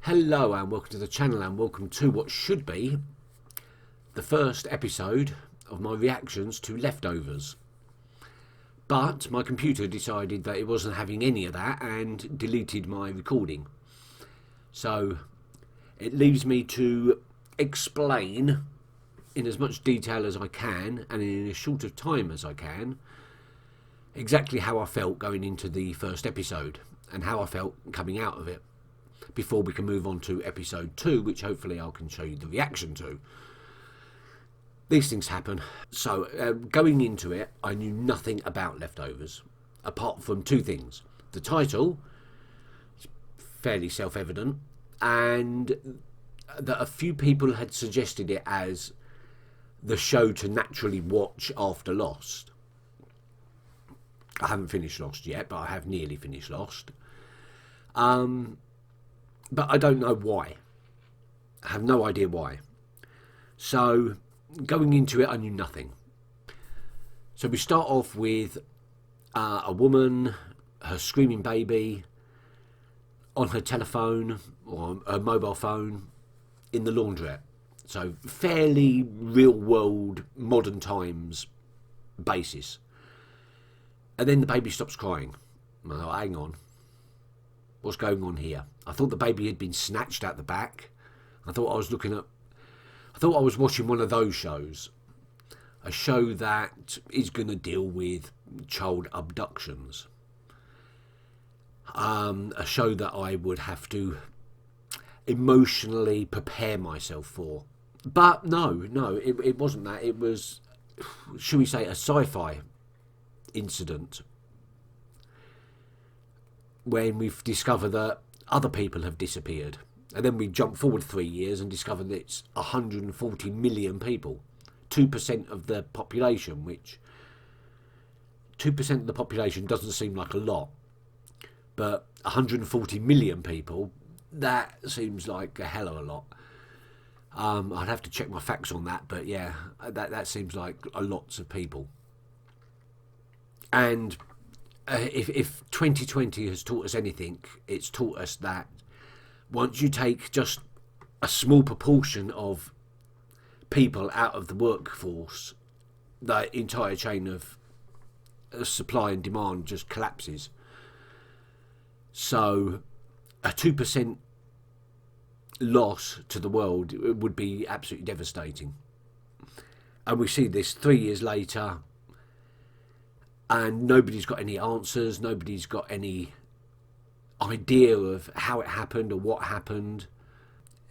Hello and welcome to the channel and welcome to what should be the first episode of my reactions to Leftovers. But my computer decided that it wasn't having any of that and deleted my recording. So it leaves me to explain in as much detail as I can and in as short of time as I can exactly how I felt going into the first episode and how I felt coming out of it, before we can move on to episode 2, which hopefully I can show you the reaction to. These things happen. So going into it, I knew nothing about Leftovers, apart from two things. The title, fairly self-evident, and that a few people had suggested it as the show to naturally watch after Lost. I haven't finished Lost yet, but I have nearly finished Lost. But I don't know why. I have no idea why. So going into it, I knew nothing. So we start off with a woman, her screaming baby, on her telephone or her mobile phone in the laundrette. So fairly real world, modern times basis. And then the baby stops crying. Oh, hang on. What's going on here? I thought the baby had been snatched out the back. I thought I was watching one of those shows. A show that is going to deal with child abductions. A show that I would have to emotionally prepare myself for. But no, it wasn't that. It was, should we say, a sci-fi incident when we've discovered that other people have disappeared. And then we jump forward 3 years and discover that it's 140 million people. 2% of the population, which 2% of the population doesn't seem like a lot. But 140 million people, that seems like a hell of a lot. I'd have to check my facts on that, but yeah, that seems like a lots of people. And if 2020 has taught us anything, it's taught us that once you take just a small proportion of people out of the workforce, the entire chain of supply and demand just collapses. So a 2% loss to the world would be absolutely devastating. And we see this 3 years later, and nobody's got any answers, nobody's got any idea of how it happened or what happened.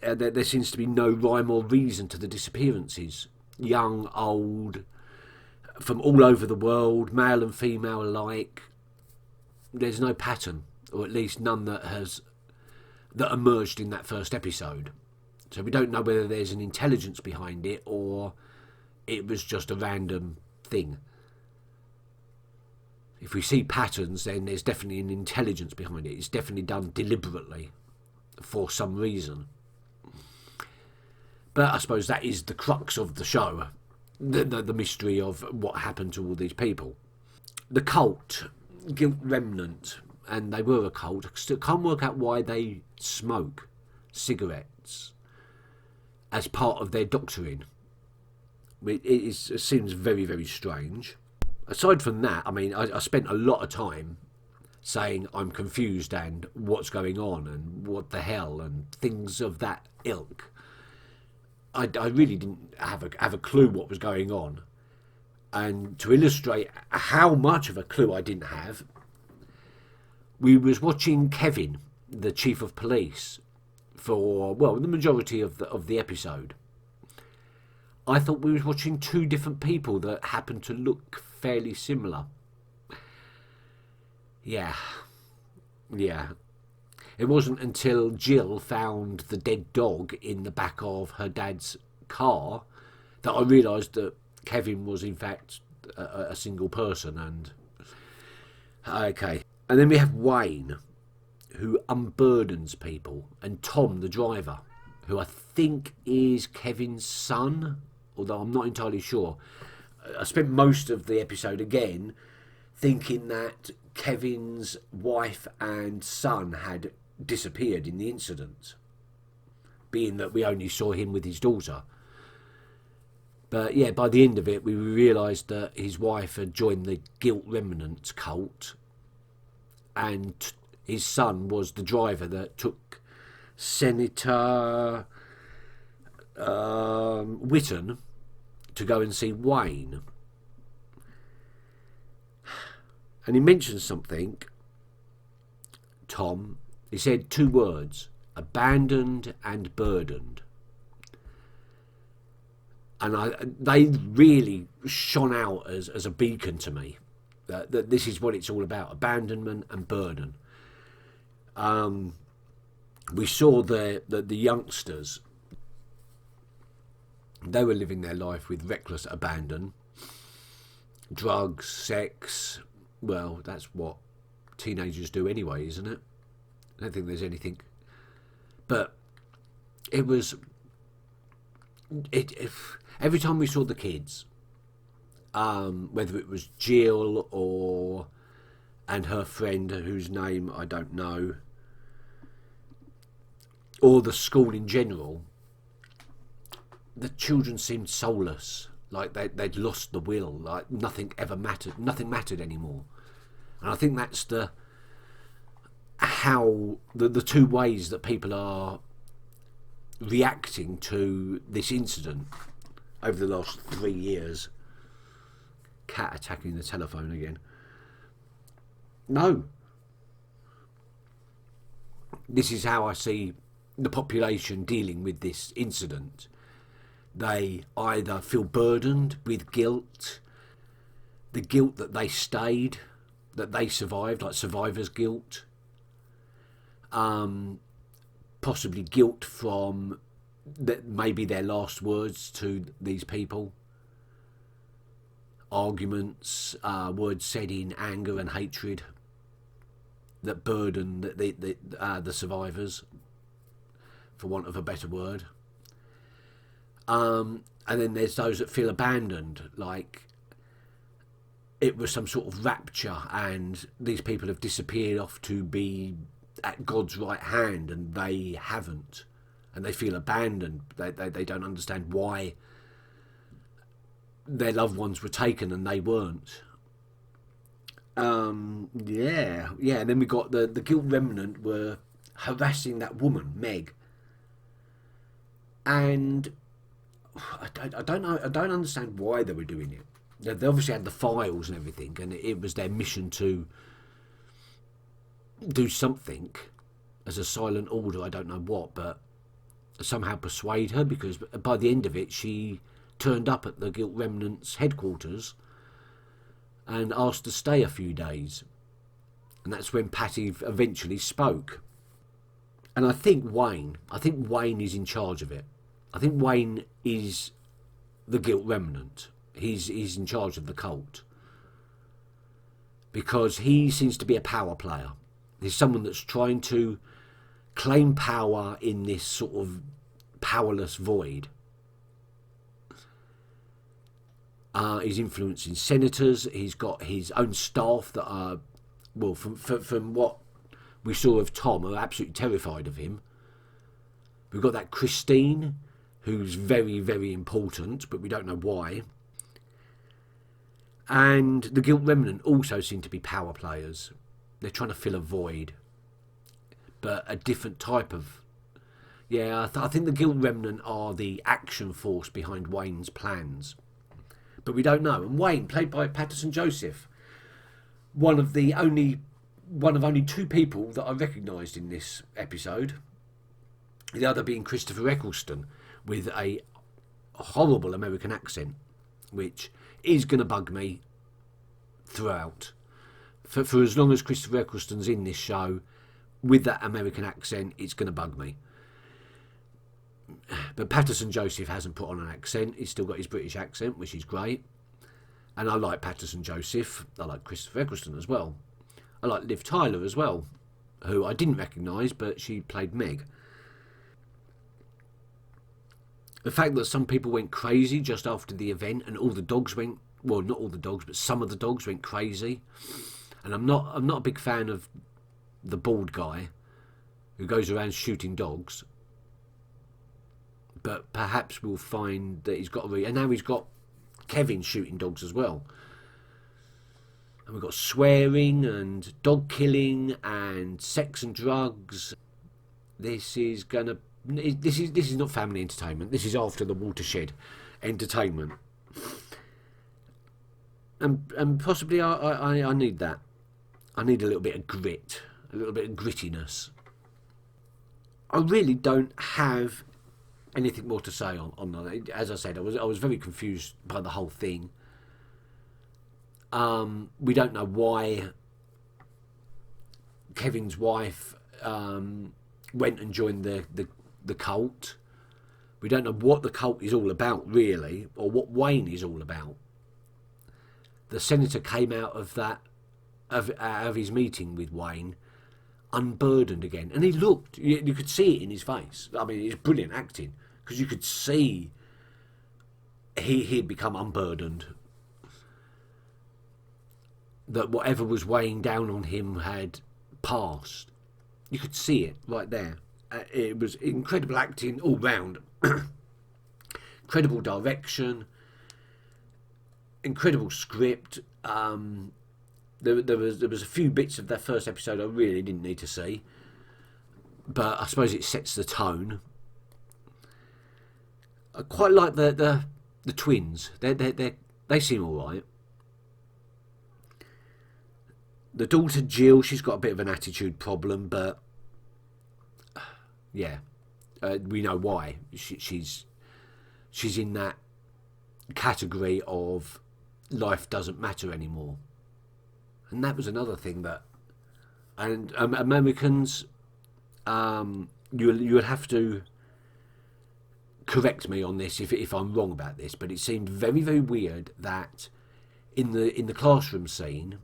There seems to be no rhyme or reason to the disappearances. Young, old, from all over the world, male and female alike. There's no pattern, or at least none that emerged in that first episode. So we don't know whether there's an intelligence behind it or it was just a random thing. If we see patterns, then there's definitely an intelligence behind it. It's definitely done deliberately for some reason. But I suppose that is the crux of the show, the mystery of what happened to all these people. The cult, Guilt Remnant, and they were a cult. I still can't work out why they smoke cigarettes as part of their doctrine. It seems very, very strange. Aside from that, I mean, I spent a lot of time saying I'm confused and what's going on and what the hell and things of that ilk. I really didn't have a clue what was going on. And to illustrate how much of a clue I didn't have, we was watching Kevin, the chief of police, for, well, the majority of the episode. I thought we was watching two different people that happened to look fairly similar. Yeah. It wasn't until Jill found the dead dog in the back of her dad's car that I realised that Kevin was in fact a single person. And okay. And then we have Wayne, who unburdens people, and Tom, the driver, who I think is Kevin's son, although I'm not entirely sure. I spent most of the episode again thinking that Kevin's wife and son had disappeared in the incident. being that we only saw him with his daughter. But yeah, by the end of it, we realised that his wife had joined the Guilt Remnant cult, and his son was the driver that took Senator Witten to go and see Wayne. And he mentioned something, Tom. He said 2 words: abandoned and burdened. And they really shone out as a beacon to me, that this is what it's all about: abandonment and burden. We saw the youngsters, they were living their life with reckless abandon. Drugs, sex, well, that's what teenagers do anyway, isn't it? I don't think there's anything. But it was... every time we saw the kids, whether it was Jill and her friend, whose name I don't know, or the school in general, the children seemed soulless, like they'd lost the will, like nothing ever mattered, nothing mattered anymore. And I think that's the 2 ways that people are reacting to this incident over the last 3 years. Cat attacking the telephone again. No. This is how I see the population dealing with this incident. They either feel burdened with guilt, the guilt that they stayed, that they survived, like survivor's guilt, possibly guilt from maybe their last words to these people, arguments, words said in anger and hatred that burden the survivors, for want of a better word. And then there's those that feel abandoned, like it was some sort of rapture and these people have disappeared off to be at God's right hand and they haven't, and they feel abandoned. They don't understand why their loved ones were taken and they weren't. And then we got the Guilt Remnant were harassing that woman, Meg, and I don't know. I don't understand why they were doing it. They obviously had the files and everything, and it was their mission to do something as a silent order. I don't know what, but somehow persuade her, because by the end of it, she turned up at the Guilt Remnant's headquarters and asked to stay a few days, and that's when Patty eventually spoke. And I think Wayne is in charge of it. I think Wayne is the Guilt Remnant. He's in charge of the cult, because he seems to be a power player. He's someone that's trying to claim power in this sort of powerless void. He's influencing senators. He's got his own staff that are, well, from what we saw of Tom, are absolutely terrified of him. We've got that Christine, who's very, very important, but we don't know why. And the Guilt Remnant also seem to be power players. They're trying to fill a void, but a different type of... Yeah, I think the Guilt Remnant are the action force behind Wayne's plans. But we don't know. And Wayne, played by Patterson Joseph, one of only 2 people that I recognised in this episode. The other being Christopher Eccleston, with a horrible American accent, which is going to bug me throughout. For as long as Christopher Eccleston's in this show, with that American accent, it's going to bug me. But Patterson Joseph hasn't put on an accent. He's still got his British accent, which is great. And I like Patterson Joseph. I like Christopher Eccleston as well. I like Liv Tyler as well, who I didn't recognise, but she played Meg. The fact that some people went crazy just after the event, and all the dogs went, well, not all the dogs, but some of the dogs went crazy. And I'm not a big fan of the bald guy who goes around shooting dogs. but perhaps we'll find that he's got and now he's got Kevin shooting dogs as well. And we've got swearing and dog killing and sex and drugs. This is not family entertainment. This is after the watershed entertainment. And possibly I need that. I need a little bit of grit, a little bit of grittiness. I really don't have anything more to say on that. As I said, I was very confused by the whole thing. We don't know why Kevin's wife went and joined the cult. We don't know what the cult is all about, really, or what Wayne is all about. The senator came out of that, out of his meeting with Wayne, unburdened again, and he looked. You could see it in his face. I mean, it's brilliant acting because you could see he'd become unburdened. That whatever was weighing down on him had passed. You could see it right there. It was incredible acting all round. Incredible direction. Incredible script. There was a few bits of that first episode I really didn't need to see, but I suppose it sets the tone. I quite like the twins. They seem all right. The daughter Jill, she's got a bit of an attitude problem, but yeah, we know why. She's in that category of life doesn't matter anymore, and that was another thing that. And Americans, you would have to correct me on this if I'm wrong about this, but it seemed very, very weird that in the classroom scene,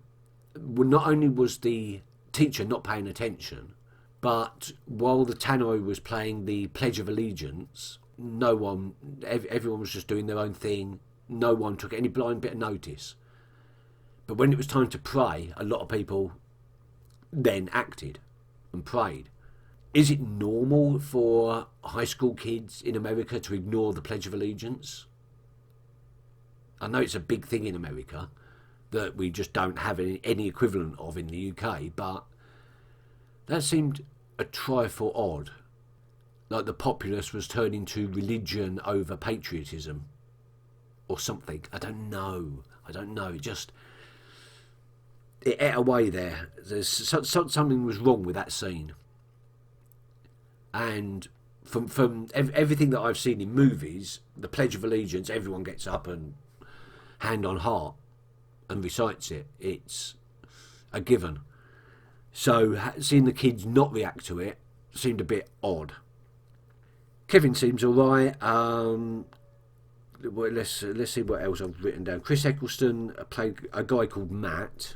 not only was the teacher not paying attention, but while the tannoy was playing the Pledge of Allegiance, everyone was just doing their own thing. No one took any blind bit of notice. But when it was time to pray, a lot of people then acted and prayed. Is it normal for high school kids in America to ignore the Pledge of Allegiance? I know it's a big thing in America that we just don't have any equivalent of in the UK, but that seemed a trifle odd. Like the populace was turning to religion over patriotism or something. I don't know. It ate away there. Something was wrong with that scene. And from everything that I've seen in movies, the Pledge of Allegiance, everyone gets up and hand on heart and recites it. It's a given. So seeing the kids not react to it seemed a bit odd. Kevin seems alright. Let's see what else I've written down. Chris Eccleston played a guy called Matt,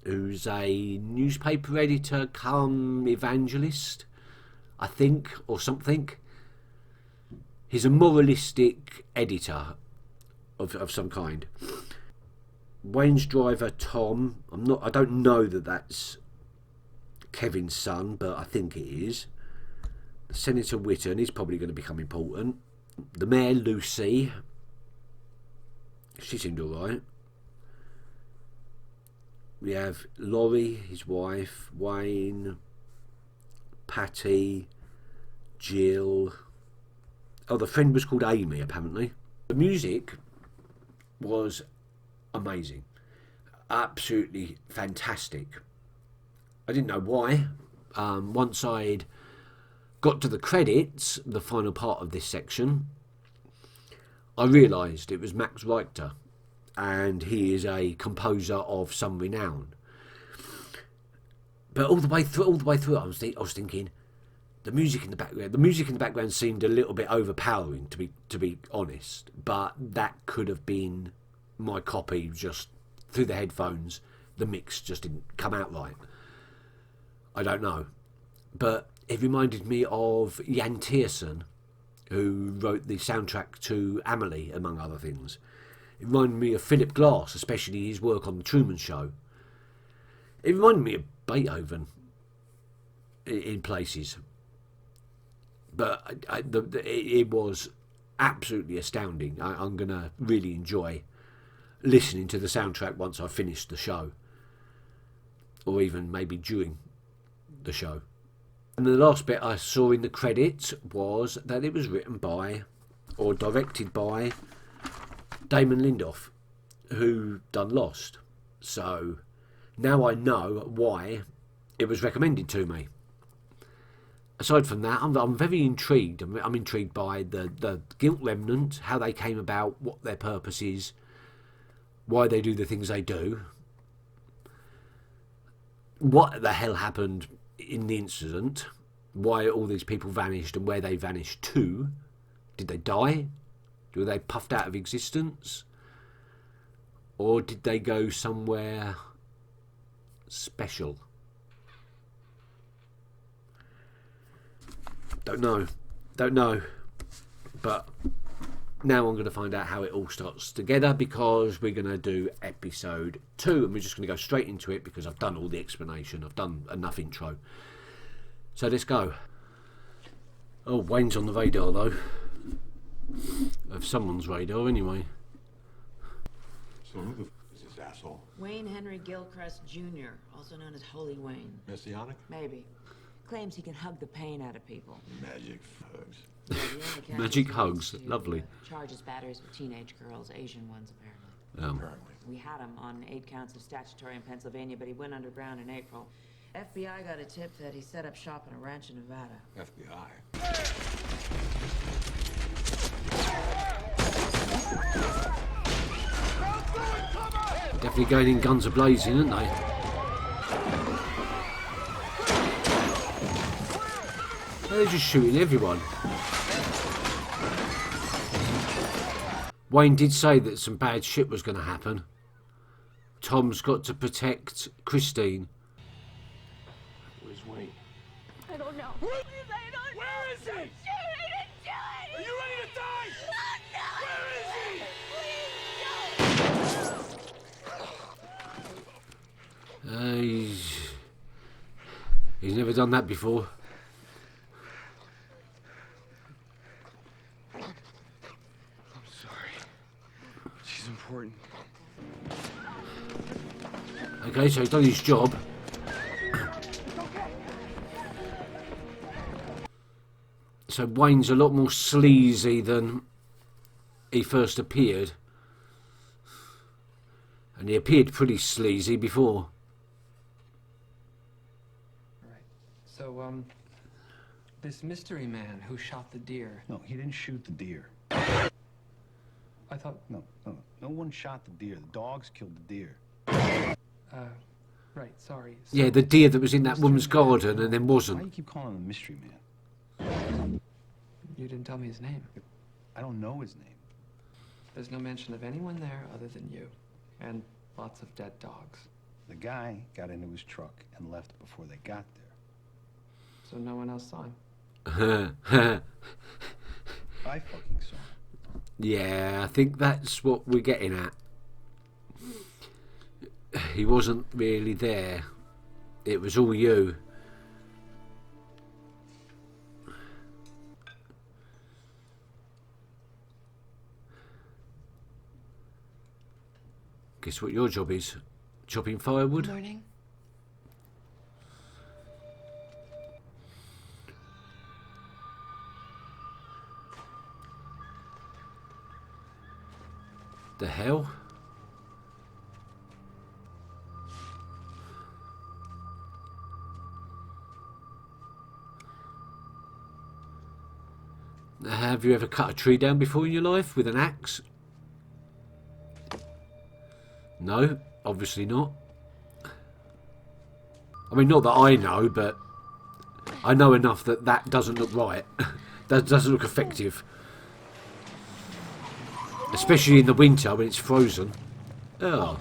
who's a newspaper editor come evangelist, I think, or something. He's a moralistic editor of some kind. Wayne's driver Tom, I don't know that that's Kevin's son, but I think it is. Senator Witten, he's probably going to become important. The mayor Lucy, she seemed alright. We have Laurie, his wife, Wayne, Patty, Jill. Oh, the friend was called Amy, apparently. The music was amazing. Absolutely fantastic. I didn't know why. Once I'd got to the credits, the final part of this section, I realised it was Max Richter, and he is a composer of some renown. But all the way through, I was thinking, the music in the background seemed a little bit overpowering, to be honest. But that could have been my copy, just through the headphones. The mix just didn't come out right. I don't know, but it reminded me of Jan Tiersen, who wrote the soundtrack to Amelie, among other things. It reminded me of Philip Glass, especially his work on The Truman Show. It reminded me of Beethoven in places. But it was absolutely astounding. I'm going to really enjoy listening to the soundtrack once I've finished the show, or even maybe during the show. And the last bit I saw in the credits was that it was written by, or directed by, Damon Lindelof, who done Lost. So now I know why it was recommended to me. Aside from that, I'm very intrigued. I'm intrigued by the Guilt Remnant, how they came about, what their purpose is, why they do the things they do, what the hell happened in the incident, why all these people vanished and where they vanished to. Did they die? Were they puffed out of existence? Or did they go somewhere special? Don't know. But now I'm going to find out how it all starts together, because we're going to do episode 2 and we're just going to go straight into it because I've done all the explanation. I've done enough intro. So let's go. Oh, Wayne's on the radar though. Of someone's radar anyway. So who the f is this asshole? Wayne Henry Gilchrist Jr., also known as Holy Wayne. Messianic? Maybe. Claims he can hug the pain out of people. Magic hugs. Yeah, the only catch Magic is hugs, to, lovely. Charges batteries with teenage girls, Asian ones apparently. Apparently. We had him on 8 counts of statutory in Pennsylvania, but he went underground in April. FBI got a tip that he set up shop on a ranch in Nevada. FBI. Definitely going in guns a-blazing, aren't they? They're just shooting everyone. Wayne did say that some bad shit was going to happen. Tom's got to protect Christine. Where's Wayne? I don't know. Where is he? Shoot, I didn't do it! Are you ready to die? Oh, no! Where is he? He's never done that before. I'm sorry. She's important. Okay, so he's done his job. So Wayne's a lot more sleazy than he first appeared. And he appeared pretty sleazy before. Right. So, this mystery man who shot the deer, No, he didn't shoot the deer. I thought, No one shot the deer. The dogs killed the deer. right, sorry. So Yeah, the deer that was in that woman's garden and then Why do wasn't. you keep calling him a mystery man? you didn't tell me his name. I don't know his name. There's no mention of anyone there other than you. And lots of dead dogs. The guy got into his truck and left before they got there. So no one else saw him. I fucking saw him. Yeah, I think that's what we're getting at. He wasn't really there. It was all you. Guess what your job is? Chopping firewood? Morning. The hell? Have you ever cut a tree down before in your life with an axe? No, obviously not. I mean, not that I know, but I know enough that that doesn't look right. That doesn't look effective. Especially in the winter when it's frozen. Oh.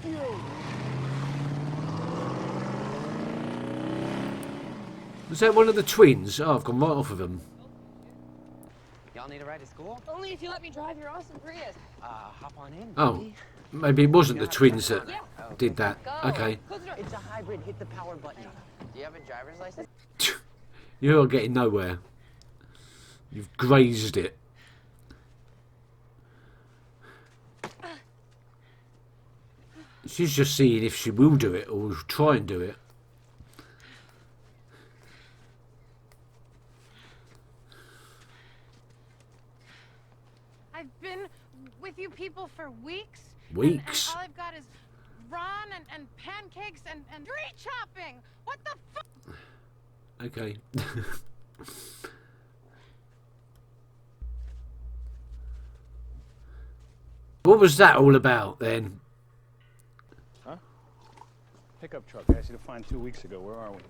Was that one of the twins? Oh, I've gone right off of them. Y'all need a ride to school? Only if you let me drive your awesome Prius. Hop on in. Oh, buddy. maybe it wasn't the twins that did that. Go. Okay. Close the door. It's a hybrid. Hit the power button. Do you have a driver's license? You're getting nowhere. You've grazed it. She's just seeing if she will do it or try and do it. I've been with you people for weeks. Weeks? And all I've got is Ron and pancakes and tree chopping. What the fuck? Okay. What was that all about then? Huh? Pickup truck I asked you to find 2 weeks ago. Where are we?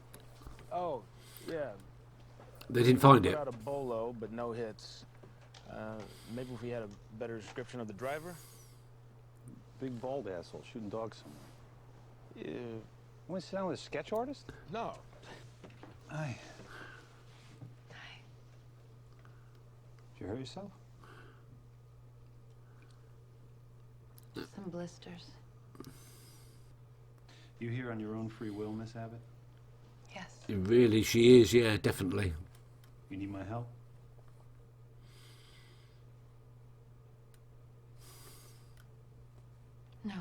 Oh, yeah. They didn't find Put it. out a bolo, but no hits. Maybe if we had a better description of the driver? Big bald asshole shooting dogs somewhere. Yeah. You want to sit down with a sketch artist? No. Hi. Did you hurt yourself? Some blisters. You here on your own free will, Miss Abbott? Yes. Really, she is, yeah, definitely. You need my help? No.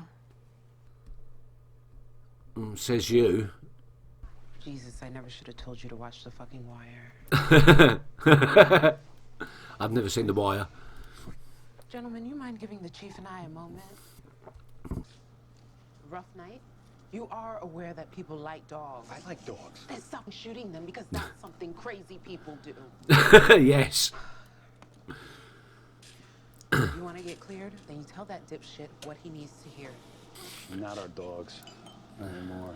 Says you. Jesus, I never should have told you to watch The fucking Wire. I've never seen The Wire. Gentlemen, you mind giving the chief and I a moment? Rough night? You are aware that people like dogs. I like dogs. Then stop shooting them because that's something crazy people do. Yes. You want to get cleared? Then you tell that dipshit what he needs to hear. Not our dogs. Not anymore.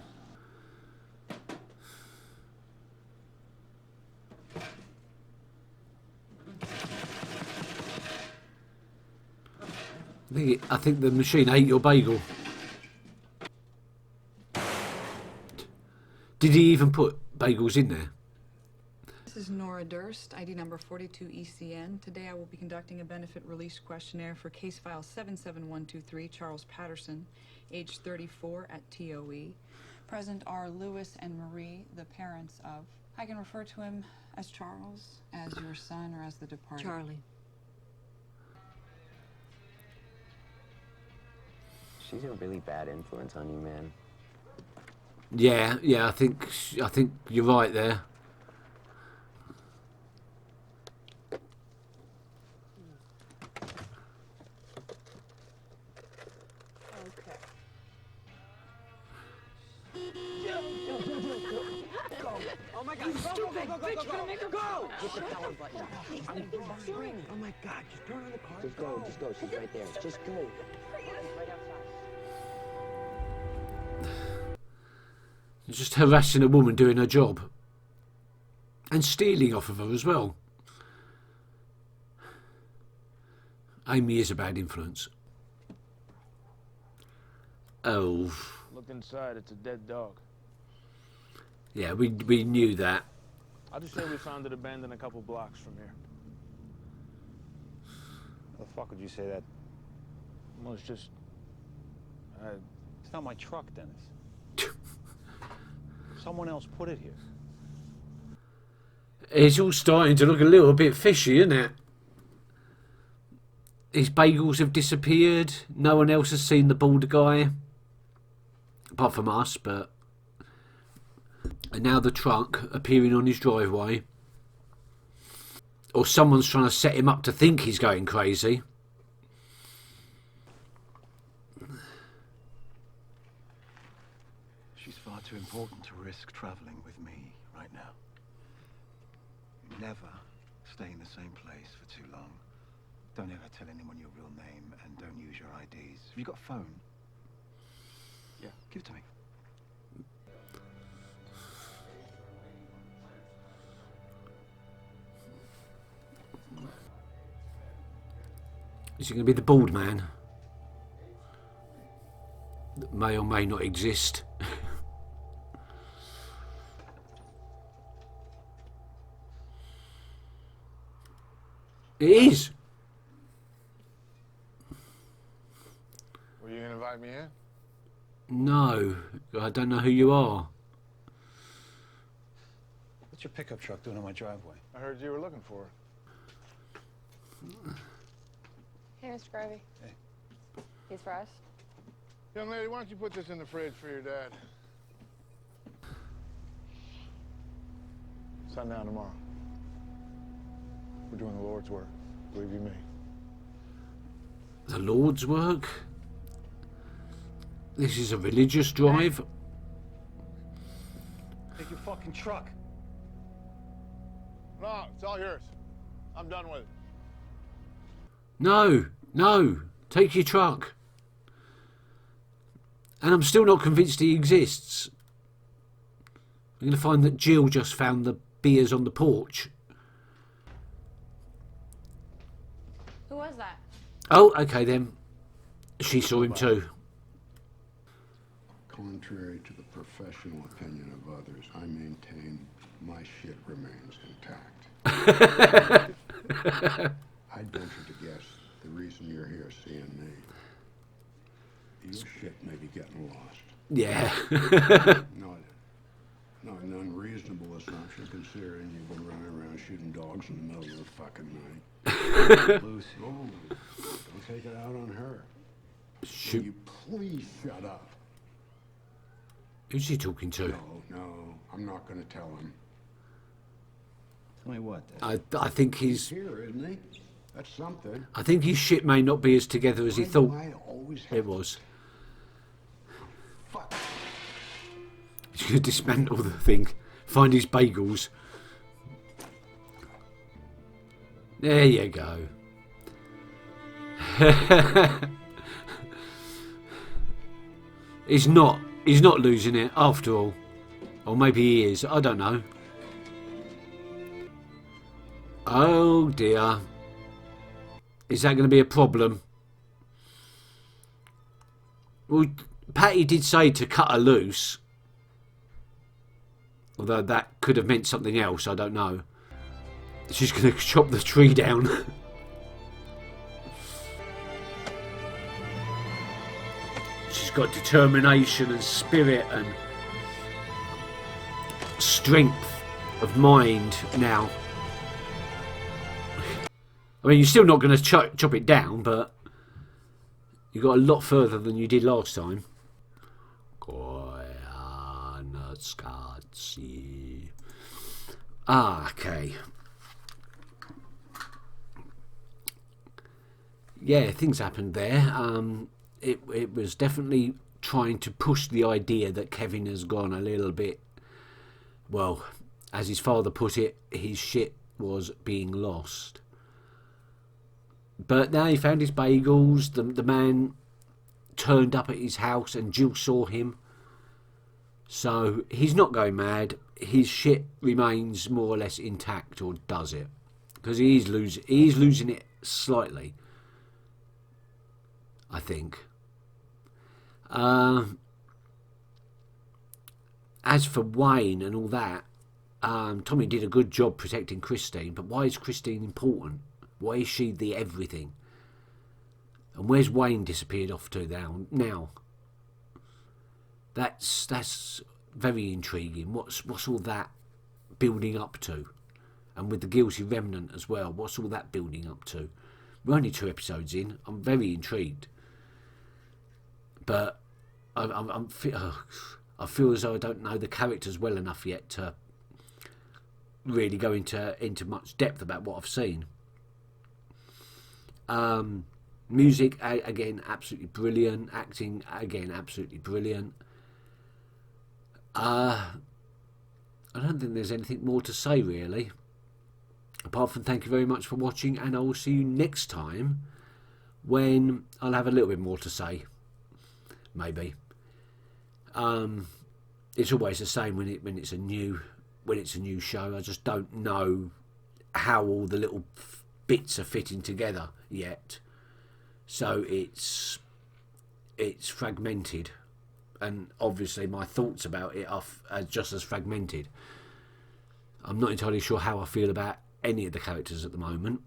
I think the machine ate your bagel. Did he even put bagels in there? This is Nora Durst, ID number 42 ECN. Today I will be conducting a benefit release questionnaire for case file 77123, Charles Patterson, age 34 at TOE. Present are Louis and Marie, the parents of. I can refer to him as Charles, as your son, or as the departed. Charlie. She's a really bad influence on you, man. Yeah, I think you're right there. Okay. Oh my God! You stupid bitch! Gonna make her go! Hit the power button. Oh my God! Just turn on the car. Just go. Just go. She's right there. Just go. She's right outside. Just harassing a woman doing her job. And stealing off of her as well. Amy is a bad influence. Oh. Look inside. It's a dead dog. Yeah, we knew that. I'll just say we found it abandoned a couple blocks from here. How the fuck would you say that? Well, it's just... It's not my truck, Dennis. Someone else put it here. It's all starting to look a little bit fishy, isn't it? His bagels have disappeared. No one else has seen the bald guy. Apart from us, but... And now the truck appearing on his driveway. Or someone's trying to set him up to think he's going crazy. She's far too important to risk traveling with me right now. Never stay in the same place for too long. Don't ever tell anyone your real name and don't use your IDs. Have you got a phone? Yeah, give it to me. Is it going to be the bald man? That may or may not exist. It is. Were you gonna invite me in? No, I don't know who you are. What's your pickup truck doing on my driveway? I heard you were looking for her. Hey, Mr. Garvey. Hey. These for us? Young lady, why don't you put this in the fridge for your dad? Sundown tomorrow. We're doing the Lord's work. Believe you me. The Lord's work? This is a religious drive? Take your fucking truck. No, it's all yours. I'm done with it. No, no, take your truck. And I'm still not convinced he exists. We're going to find that Jill just found the beers on the porch. Who was that? Oh, okay then. She saw him too. Contrary to the professional opinion of others, I maintain my shit remains intact. I'd venture to guess the reason you're here seeing me. Your shit may be getting lost. Yeah. Not an unreasonable assumption considering you've been running around shooting dogs in the middle of the fucking night. Lucy. Oh, don't take it out on her. Shoot. Will you please shut up? Who's he talking to? No, I'm not going to tell him. Tell me what, Dad? I think he's Here, isn't he? That's something. I think his shit may not be as together as he Why do thought I always have it was. Fuck. He's going to dismantle the thing. Find his bagels. There you go. He's not losing it after all. Or maybe he is. I don't know. Oh dear. Is that going to be a problem? Well, Patty did say to cut her loose. Although that could have meant something else, I don't know. She's going to chop the tree down. She's got determination and spirit and strength of mind now. I mean, you're still not going to chop it down, but you got a lot further than you did last time. Okay. Yeah, things happened there. It was definitely trying to push the idea that Kevin has gone a little bit, well, as his father put it, his shit was being lost. But now he found his bagels. The man turned up at his house and Jill saw him. So he's not going mad. His shit remains more or less intact, or does it? Because he's losing it slightly, I think. As for Wayne and all that, Tommy did a good job protecting Christine, but why is Christine important? Why is she the everything? And where's Wayne disappeared off to now? That's very intriguing. What's all that building up to? And with the guilty remnant as well, what's all that building up to? We're only 2 episodes in. I'm very intrigued, but I feel as though I don't know the characters well enough yet to really go into much depth about what I've seen. Music again, absolutely brilliant. Acting again, absolutely brilliant. I don't think there's anything more to say really, apart from thank you very much for watching, and I will see you next time when I'll have a little bit more to say. Maybe. It's always the same when it's a new show. I just don't know how all the little bits are fitting together yet, so it's fragmented, and obviously my thoughts about it are just as fragmented. I'm not entirely sure how I feel about any of the characters at the moment.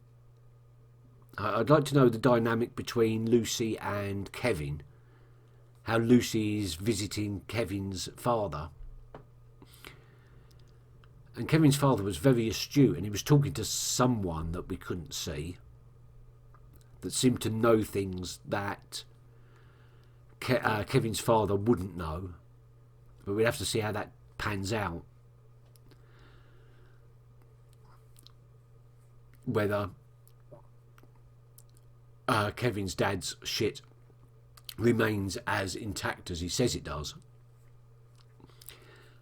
I'd like to know the dynamic between Lucy and Kevin, how Lucy is visiting Kevin's father. And Kevin's father was very astute, and he was talking to someone that we couldn't see, that seemed to know things that Kevin's father wouldn't know. But we'd have to see how that pans out. Whether Kevin's dad's shit remains as intact as he says it does.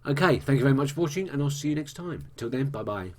Okay, thank you very much for watching, and I'll see you next time. Till then, bye bye.